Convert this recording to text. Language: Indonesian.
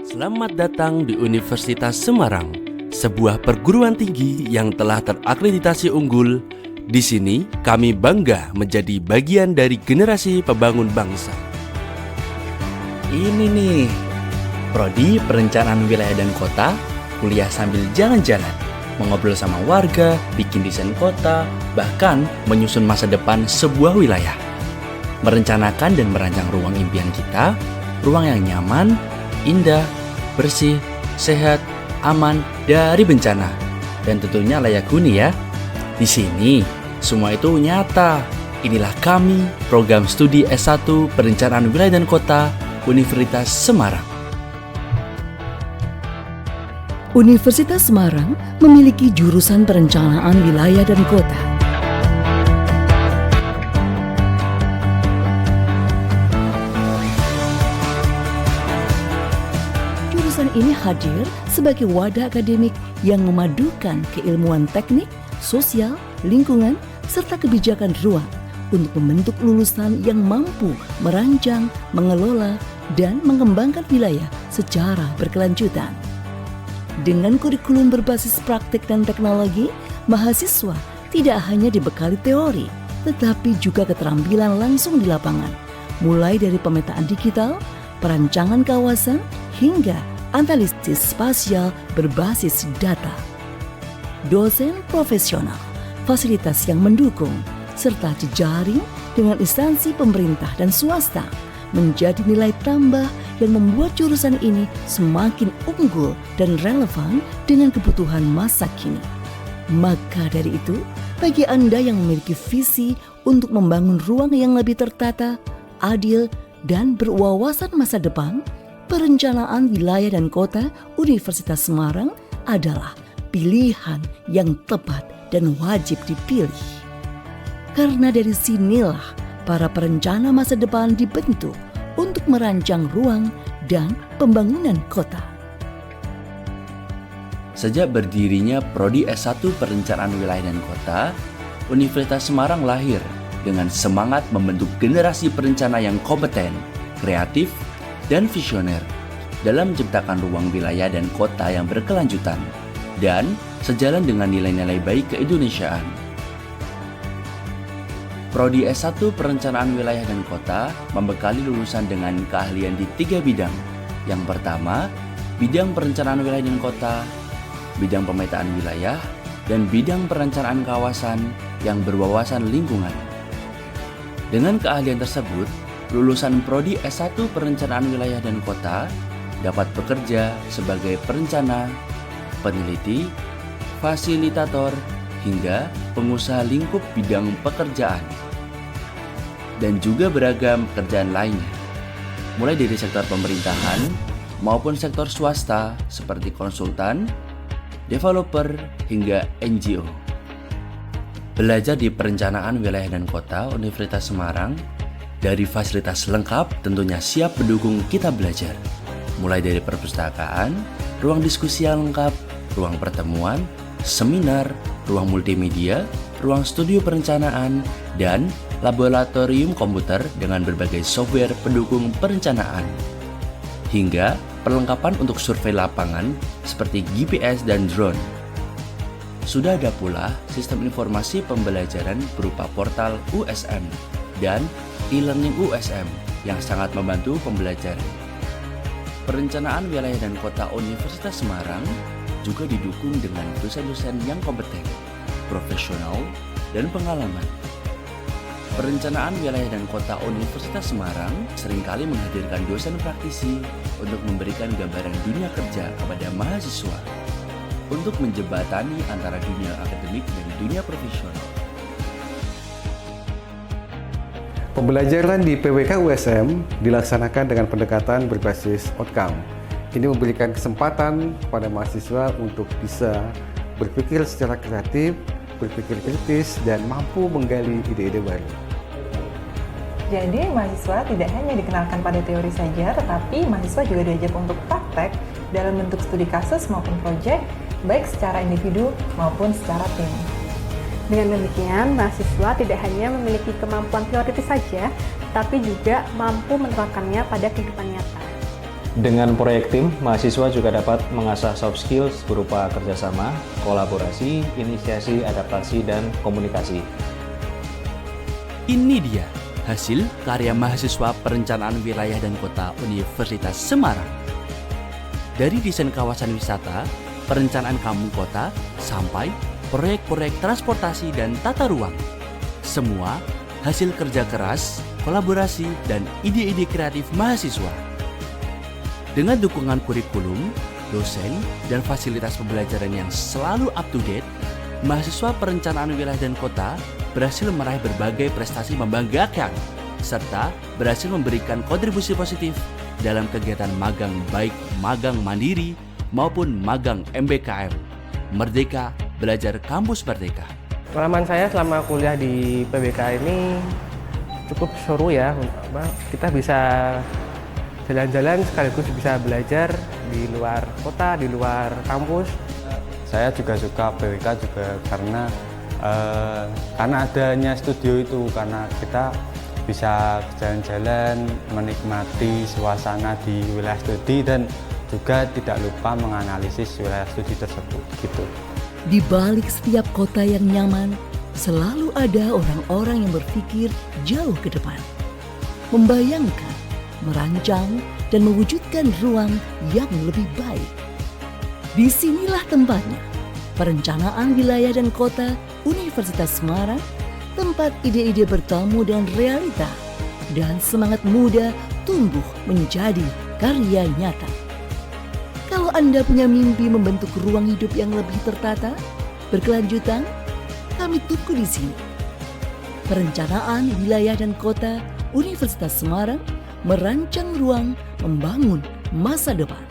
Selamat datang di Universitas Semarang, sebuah perguruan tinggi yang telah terakreditasi unggul. Di sini kami bangga menjadi bagian dari generasi pembangun bangsa. Ini nih, Prodi Perencanaan Wilayah dan Kota, kuliah sambil jalan-jalan, mengobrol sama warga, bikin desain kota, bahkan menyusun masa depan sebuah wilayah. Merencanakan dan merancang ruang impian kita, ruang yang nyaman, indah, bersih, sehat, aman dari bencana, dan tentunya layak huni ya. Di sini, semua itu nyata. Inilah kami, program studi S1 Perencanaan Wilayah dan Kota, Universitas Semarang. Universitas Semarang memiliki jurusan Perencanaan Wilayah dan Kota. Jurusan ini hadir sebagai wadah akademik yang memadukan keilmuan teknik, sosial, lingkungan, serta kebijakan ruang untuk membentuk lulusan yang mampu merancang, mengelola, dan mengembangkan wilayah secara berkelanjutan. Dengan kurikulum berbasis praktik dan teknologi, mahasiswa tidak hanya dibekali teori, tetapi juga keterampilan langsung di lapangan, mulai dari pemetaan digital, perancangan kawasan, hingga analisis spasial berbasis data. Dosen profesional, fasilitas yang mendukung, serta jejaring dengan instansi pemerintah dan swasta menjadi nilai tambah yang membuat jurusan ini semakin unggul dan relevan dengan kebutuhan masa kini. Maka dari itu, bagi Anda yang memiliki visi untuk membangun ruang yang lebih tertata, adil, dan berwawasan masa depan, Perencanaan Wilayah dan Kota Universitas Semarang adalah pilihan yang tepat dan wajib dipilih. Karena dari sinilah para perencana masa depan dibentuk untuk merancang ruang dan pembangunan kota. Sejak berdirinya Prodi S1 Perencanaan Wilayah dan Kota, Universitas Semarang lahir dengan semangat membentuk generasi perencana yang kompeten, kreatif, dan visioner dalam menciptakan ruang wilayah dan kota yang berkelanjutan dan sejalan dengan nilai-nilai baik keindonesiaan. Prodi S1 Perencanaan Wilayah dan Kota membekali lulusan dengan keahlian di 3 bidang. Yang pertama, bidang perencanaan wilayah dan kota, bidang pemetaan wilayah, dan bidang perencanaan kawasan yang berwawasan lingkungan. Dengan keahlian tersebut, lulusan Prodi S1 Perencanaan Wilayah dan Kota dapat bekerja sebagai perencana, peneliti, fasilitator, hingga pengusaha lingkup bidang pekerjaan, dan juga beragam pekerjaan lainnya, mulai dari sektor pemerintahan maupun sektor swasta seperti konsultan, developer, hingga NGO. Belajar di Perencanaan Wilayah dan Kota Universitas Semarang dari fasilitas lengkap tentunya siap mendukung kita belajar, mulai dari perpustakaan, ruang diskusi yang lengkap, ruang pertemuan, seminar, ruang multimedia, ruang studio perencanaan, dan laboratorium komputer dengan berbagai software pendukung perencanaan, hingga perlengkapan untuk survei lapangan seperti GPS dan drone. Sudah ada pula sistem informasi pembelajaran berupa portal USM dan e-learning USM yang sangat membantu pembelajaran. Perencanaan Wilayah dan Kota Universitas Semarang juga didukung dengan dosen-dosen yang kompeten, profesional, dan pengalaman. Perencanaan Wilayah dan Kota Universitas Semarang seringkali menghadirkan dosen praktisi untuk memberikan gambaran dunia kerja kepada mahasiswa untuk menjembatani antara dunia akademik dan dunia profesional. Pembelajaran di PWK USM dilaksanakan dengan pendekatan berbasis outcome. Ini memberikan kesempatan kepada mahasiswa untuk bisa berpikir secara kreatif, berpikir kritis, dan mampu menggali ide-ide baru. Jadi mahasiswa tidak hanya dikenalkan pada teori saja, tetapi mahasiswa juga diajak untuk praktek dalam bentuk studi kasus maupun proyek, baik secara individu maupun secara tim. Dengan demikian, mahasiswa tidak hanya memiliki kemampuan teoritis saja, tapi juga mampu menerapkannya pada kehidupan nyata. Dengan proyek tim, mahasiswa juga dapat mengasah soft skills berupa kerjasama, kolaborasi, inisiasi, adaptasi, dan komunikasi. Ini dia hasil karya mahasiswa Perencanaan Wilayah dan Kota Universitas Semarang. Dari desain kawasan wisata, perencanaan kampung kota, sampai proyek-proyek transportasi dan tata ruang. Semua hasil kerja keras, kolaborasi, dan ide-ide kreatif mahasiswa. Dengan dukungan kurikulum, dosen, dan fasilitas pembelajaran yang selalu up to date, mahasiswa Perencanaan Wilayah dan Kota berhasil meraih berbagai prestasi membanggakan, serta berhasil memberikan kontribusi positif dalam kegiatan magang baik magang mandiri maupun magang MBKM. Merdeka Belajar Kampus Merdeka. Pengalaman saya selama kuliah di PBK ini cukup seru ya. Kita bisa jalan-jalan sekaligus bisa belajar di luar kota, di luar kampus. Saya juga suka PWK juga karena adanya studio itu, karena kita bisa jalan-jalan, menikmati suasana di wilayah studi dan juga tidak lupa menganalisis wilayah studi tersebut gitu. Di balik setiap kota yang nyaman, selalu ada orang-orang yang berpikir jauh ke depan. Membayangkan, merancang, dan mewujudkan ruang yang lebih baik. Disinilah tempatnya, Perencanaan Wilayah dan Kota Universitas Semarang, tempat ide-ide bertemu dengan realita dan semangat muda tumbuh menjadi karya nyata. Kalau Anda punya mimpi membentuk ruang hidup yang lebih tertata, berkelanjutan, kami tunggu di sini. Perencanaan Wilayah dan Kota Universitas Semarang merancang ruang membangun masa depan.